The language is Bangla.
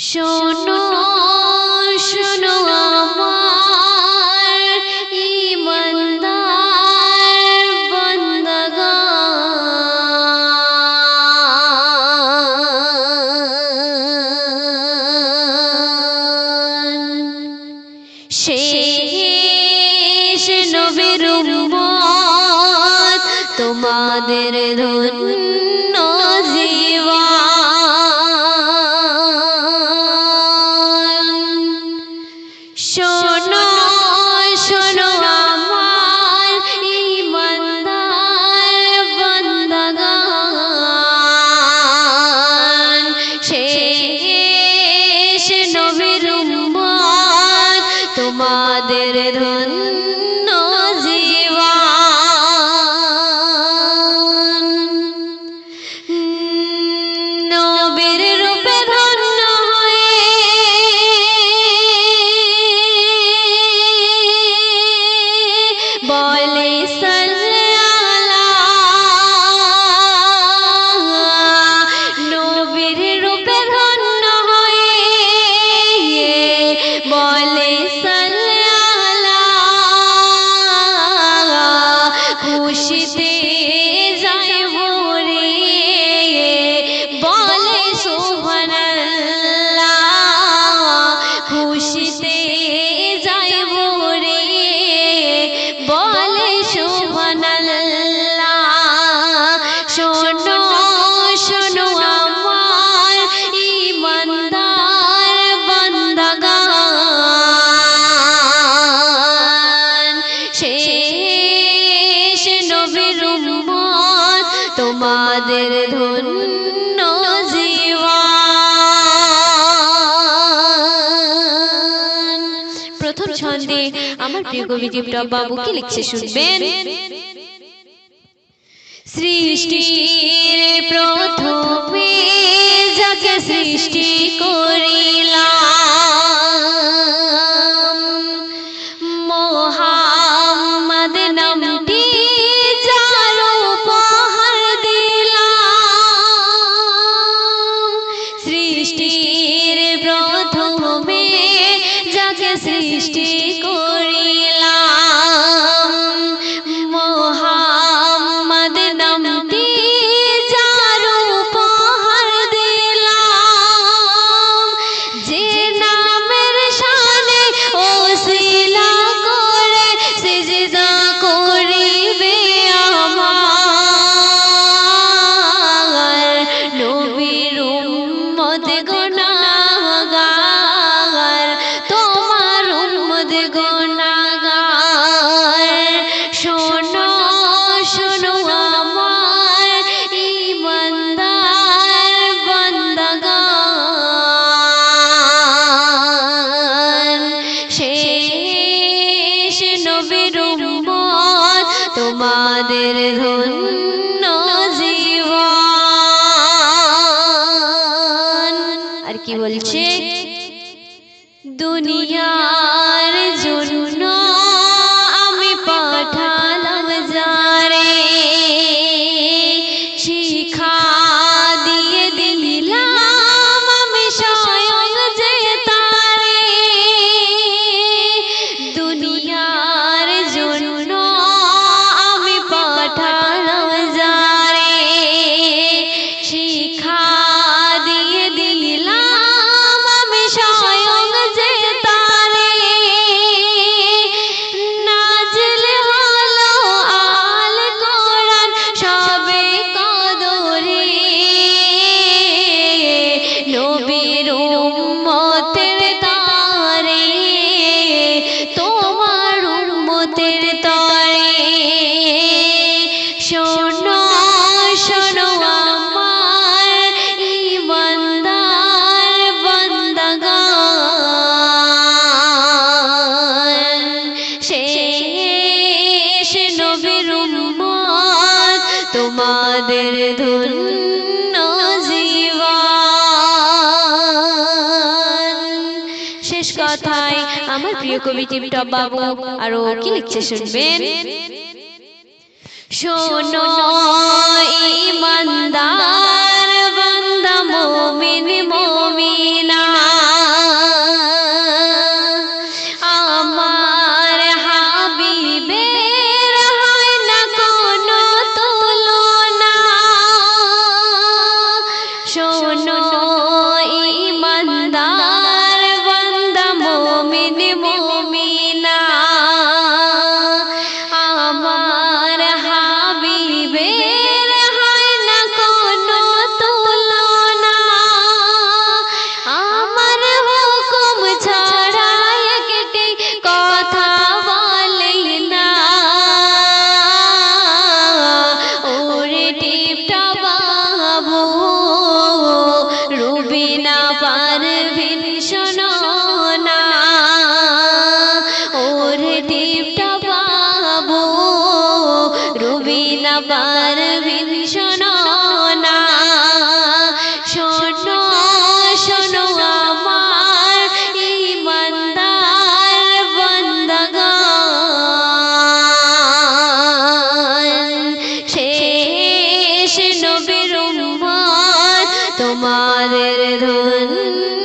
শোনো শোনো আমার ঈমানদার বান্দাগণ, শেষ নবীর উম্মত তোমাদের ধন্য শোনো শোনো আমার ঈমানদার বান্দাগণ, শেষ নবীর উম্মত তোমাদের ধন্য জীবন। নবীর রূপে ধন্য হয়ে বলে সাল্লাল্লাহ, নবীর রূপে ধন্য হয়ে বলে সাল্লাল্লাহ, খুশিতে যায় ভরে বলে সুবহানাল্লাহ, খুশিতে যায় ভরে বলে সুবহানাল্লাহ। শোনো শোনো আমার ঈমানদার বান্দাগণ, শেষ নবীর উম্মত তোমাদের ধন্য জীবন। প্রথম ছন্দে আমার প্রিয় কবি টিপটপ বাবু কি লিখছে শুনবেন। সৃষ্টির প্রথমে যাকে সৃষ্টি করিলাম, মুহাম্মদ নামটি যার উপহার দিলাম। সৃষ্টির প্রথমে যাকে সৃষ্টি করিলাম, মুহাম্মদ নামটি যার উপহার দিলাম। যে নামের শানে ওসিলা করে সিজদা করিবে আমার নবীর উম্মত গুনাহগার, তোমার উম্মত গুনাহগার। শোনো শোনো আমার ঈমানদার বান্দাগণ, শেষ নবীর উম্মত তোমাদের ধন্য জীবন। আর কি বলছে, দুনিয়ার জন্য আমি পাঠালাম যারে, শিক্ষা দিয়ে দিলাম আমি স্বয়ং যে তারে। দুনিয়ার জন্য আমি পাঠালাম যারে, শিক্ষা দিয়ে দিলাম আমি স্বয়ং যে তারে। নাজিল হলো আল কোরআন সবে কদরে, নবীর উম্মতের তরে, তোমার উম্মতের তরে। শোনো শোনো আমার ঈমানদার বান্দাগণ, শেষ নবীর উম্মত তোমাদের ধন্য জীবন। শেষ কথায় আমার প্রিয় কবি টিপটপ বাবু আরো কি লিখছে শুনবেন। শোনো ঈমানদার বান্দা মুমিন মুমিনা, আমাদের ধন্য